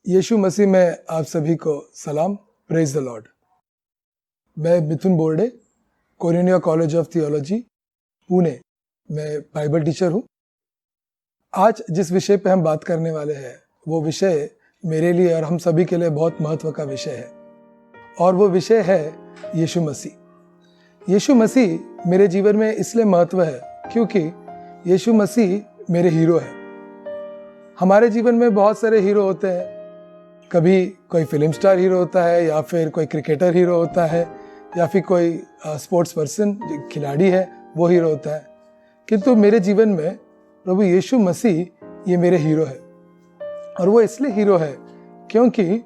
यीशु मसीह में आप सभी को सलाम। Praise the Lord. मैं मिथुन बोर्डे, कोरिनिया कॉलेज ऑफ थियोलॉजी, पुणे में बाइबल टीचर हूँ। आज जिस विषय पे हम बात करने वाले हैं वो विषय मेरे लिए और हम सभी के लिए बहुत महत्व का विषय है, और वो विषय है यीशु मसीह। यीशु मसीह मेरे जीवन में इसलिए महत्व है क्योंकि यीशु मसीह मेरे हीरो है। हमारे जीवन में बहुत सारे हीरो होते हैं। कभी कोई फिल्म स्टार हीरो होता है, या फिर कोई क्रिकेटर हीरो होता है, या फिर कोई स्पोर्ट्स पर्सन खिलाड़ी है वो हीरो होता है। किंतु मेरे जीवन में प्रभु यीशु मसीह ये मेरे हीरो है, और वो इसलिए हीरो है क्योंकि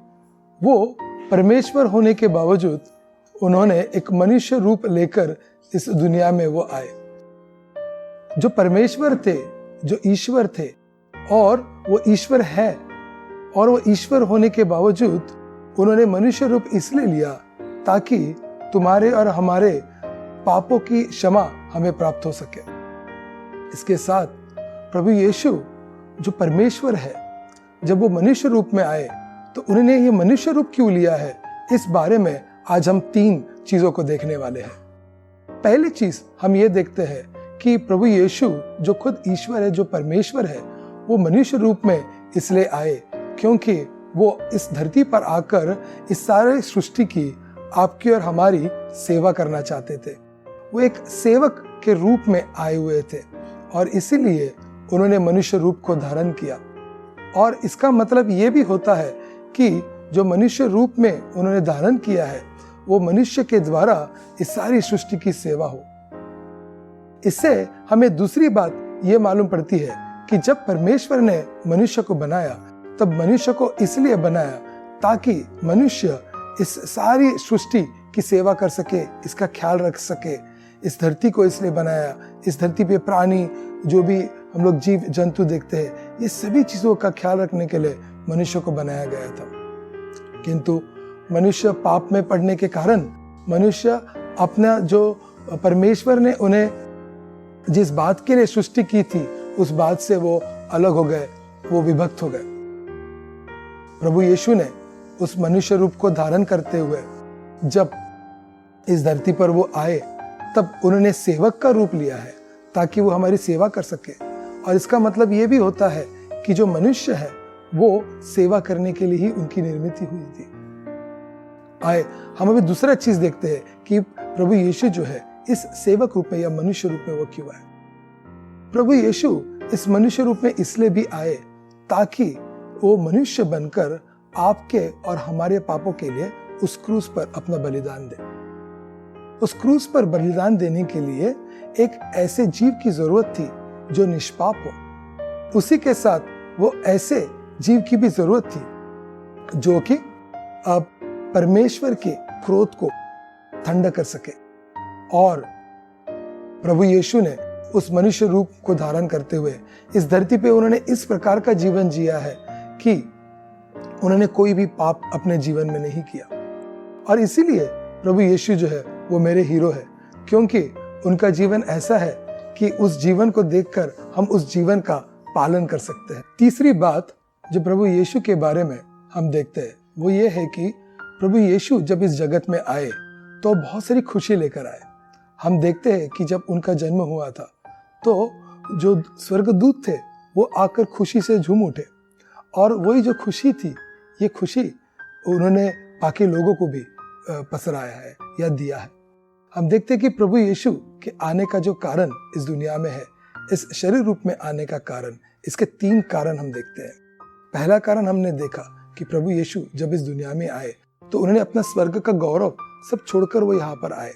वो परमेश्वर होने के बावजूद उन्होंने एक मनुष्य रूप लेकर इस दुनिया में वो आए। जो परमेश्वर थे, जो ईश्वर थे, और वो ईश्वर है, और वो ईश्वर होने के बावजूद उन्होंने मनुष्य रूप इसलिए लिया ताकि तुम्हारे और हमारे पापों की क्षमा हमें प्राप्त हो सके। इसके साथ प्रभु यीशु जो परमेश्वर है, जब वो मनुष्य रूप में आए तो उन्होंने ये मनुष्य रूप क्यों लिया है, इस बारे में आज हम 3 चीजों को देखने वाले हैं। पहली चीज हम ये देखते हैं कि प्रभु यीशु जो खुद ईश्वर है, जो परमेश्वर है, वो मनुष्य रूप में इसलिए आए क्योंकि वो इस धरती पर आकर इस सारे सृष्टि की, आपकी और हमारी सेवा करना चाहते थे। वो एक सेवक के रूप में आए हुए थे, और इसीलिए उन्होंने मनुष्य रूप को धारण किया। और इसका मतलब ये भी होता है कि जो मनुष्य रूप में उन्होंने धारण किया है वो मनुष्य के द्वारा इस सारी सृष्टि की सेवा हो। इससे हमें दूसरी बात ये मालूम पड़ती है कि जब परमेश्वर ने मनुष्य को बनाया तब मनुष्य को इसलिए बनाया ताकि मनुष्य इस सारी सृष्टि की सेवा कर सके, इसका ख्याल रख सके। इस धरती को इसलिए बनाया, इस धरती पे प्राणी जो भी हम लोग जीव जंतु देखते हैं, ये सभी चीजों का ख्याल रखने के लिए मनुष्य को बनाया गया था। किंतु मनुष्य पाप में पड़ने के कारण मनुष्य अपना जो परमेश्वर ने उन्हें जिस बात के लिए सृष्टि की थी उस बात से वो अलग हो गए, वो विभक्त हो गए। प्रभु यीशु ने उस मनुष्य रूप को धारण करते हुए जब इस धरती पर वो आए तब उन्होंने सेवक का रूप लिया है ताकि वो हमारी सेवा कर सके। और इसका मतलब ये भी होता है कि जो मनुष्य है वो सेवा करने के लिए ही उनकी निर्मित हुई थी। आए हम अभी दूसरा चीज देखते हैं कि प्रभु यीशु जो है इस सेवक रूप में या मनुष्य रूप में वो क्यों आए। प्रभु यीशु इस मनुष्य रूप में इसलिए भी आए ताकि वो मनुष्य बनकर आपके और हमारे पापों के लिए उस क्रूस पर अपना बलिदान दे। उस क्रूस पर बलिदान देने के लिए एक ऐसे जीव की जरूरत थी जो निष्पाप हो। उसी के साथ वो ऐसे जीव की भी जरूरत थी जो कि अब परमेश्वर के क्रोध को ठंडा कर सके। और प्रभु यीशु ने उस मनुष्य रूप को धारण करते हुए इस धरती पे उन्होंने इस प्रकार का जीवन जिया है कि उन्होंने कोई भी पाप अपने जीवन में नहीं किया। और इसीलिए प्रभु यीशु जो है वो मेरे हीरो है, क्योंकि उनका जीवन ऐसा है कि उस जीवन को देखकर हम उस जीवन का पालन कर सकते हैं। तीसरी बात जो प्रभु यीशु के बारे में हम देखते हैं वो ये है कि प्रभु यीशु जब इस जगत में आए तो बहुत सारी खुशी लेकर आए। हम देखते हैं कि जब उनका जन्म हुआ था तो जो स्वर्गदूत थे वो आकर खुशी से झूम उठे, और वही जो खुशी थी, ये खुशी उन्होंने बाकी लोगों को भी पसराया है या दिया है। हम देखते हैं कि प्रभु यीशु के आने का जो कारण इस दुनिया में है, इस शरीर रूप में आने का कारण, इसके 3 कारण हम देखते हैं। पहला कारण हमने देखा कि प्रभु यीशु जब इस दुनिया में आए तो उन्होंने अपना स्वर्ग का गौरव सब छोड़कर वो यहाँ पर आए।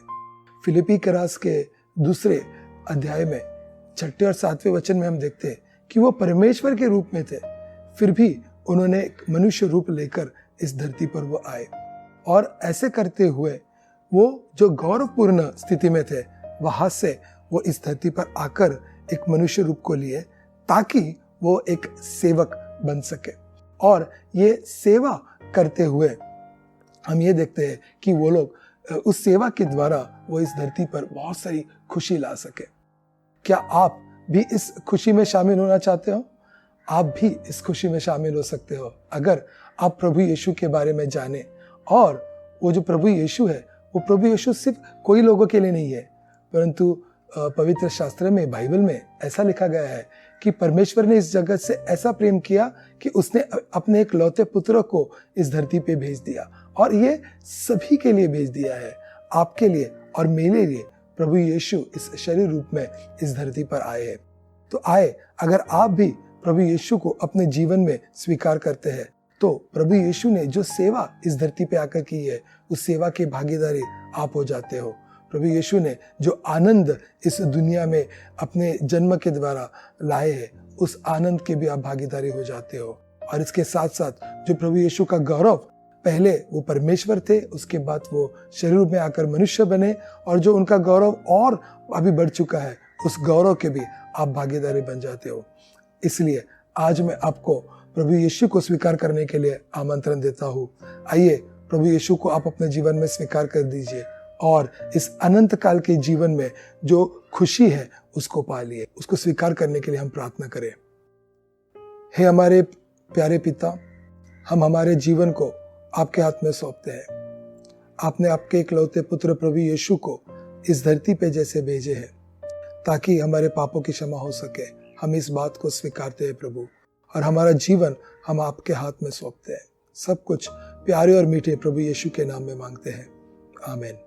फिलिपी के रास के 2 अध्याय में 6 और 7वें वचन में हम देखते हैं कि वो परमेश्वर के रूप में थे, फिर भी उन्होंने एक मनुष्य रूप लेकर इस धरती पर वो आए। और ऐसे करते हुए वो जो गौरवपूर्ण स्थिति में थे वहां से वो इस धरती पर आकर एक मनुष्य रूप को लिए ताकि वो एक सेवक बन सके। और ये सेवा करते हुए हम ये देखते हैं कि वो लोग उस सेवा के द्वारा वो इस धरती पर बहुत सारी खुशी ला सके। क्या आप भी इस खुशी में शामिल होना चाहते हो? आप भी इस खुशी में शामिल हो सकते हो अगर आप प्रभु यीशु के बारे में जाने। और वो जो प्रभु यीशु है, वो प्रभु यीशु सिर्फ कोई लोगों के लिए नहीं है, परंतु पवित्र शास्त्र में, बाइबल में ऐसा लिखा गया है कि परमेश्वर ने इस जगत से ऐसा प्रेम किया कि उसने अपने एक लौते पुत्र को इस धरती पे भेज दिया, और ये सभी के लिए भेज दिया है, आपके लिए और मेरे लिए। प्रभु यीशु इस शरीर रूप में इस धरती पर आए हैं। तो आए, अगर आप भी प्रभु यीशु को अपने जीवन में स्वीकार करते हैं, तो प्रभु यीशु ने जो सेवा इस धरती पे आकर की है, उस सेवा की भागीदारी आप हो जाते हो। प्रभु यीशु ने जो आनंद इस दुनिया में अपने जन्म के द्वारा लाए हैं, उस आनंद के भी आप भागीदारी हो जाते हो। और इसके साथ साथ जो प्रभु यीशु का गौरव, पहले वो परमेश्वर थे, उसके बाद वो शरीर में आकर मनुष्य बने, और जो उनका गौरव और अभी बढ़ चुका है, उस गौरव के भी आप भागीदारी बन जाते हो। इसलिए आज मैं आपको प्रभु यीशु को स्वीकार करने के लिए आमंत्रण देता हूँ। आइए, प्रभु यीशु को आप अपने जीवन में स्वीकार कर दीजिए, और इस अनंत काल के जीवन में जो खुशी है उसको पा लिए। उसको स्वीकार करने के लिए हम प्रार्थना करें। हे हमारे प्यारे पिता, हम हमारे जीवन को आपके हाथ में सौंपते हैं। आपने आपके इकलौते पुत्र प्रभु यीशु को इस धरती पे जैसे भेजे हैं, ताकि हमारे पापों की क्षमा हो सके। हम इस बात को स्वीकारते हैं प्रभु, और हमारा जीवन हम आपके हाथ में सौंपते हैं। सब कुछ प्यारे और मीठे प्रभु यीशु के नाम में मांगते हैं, आमीन।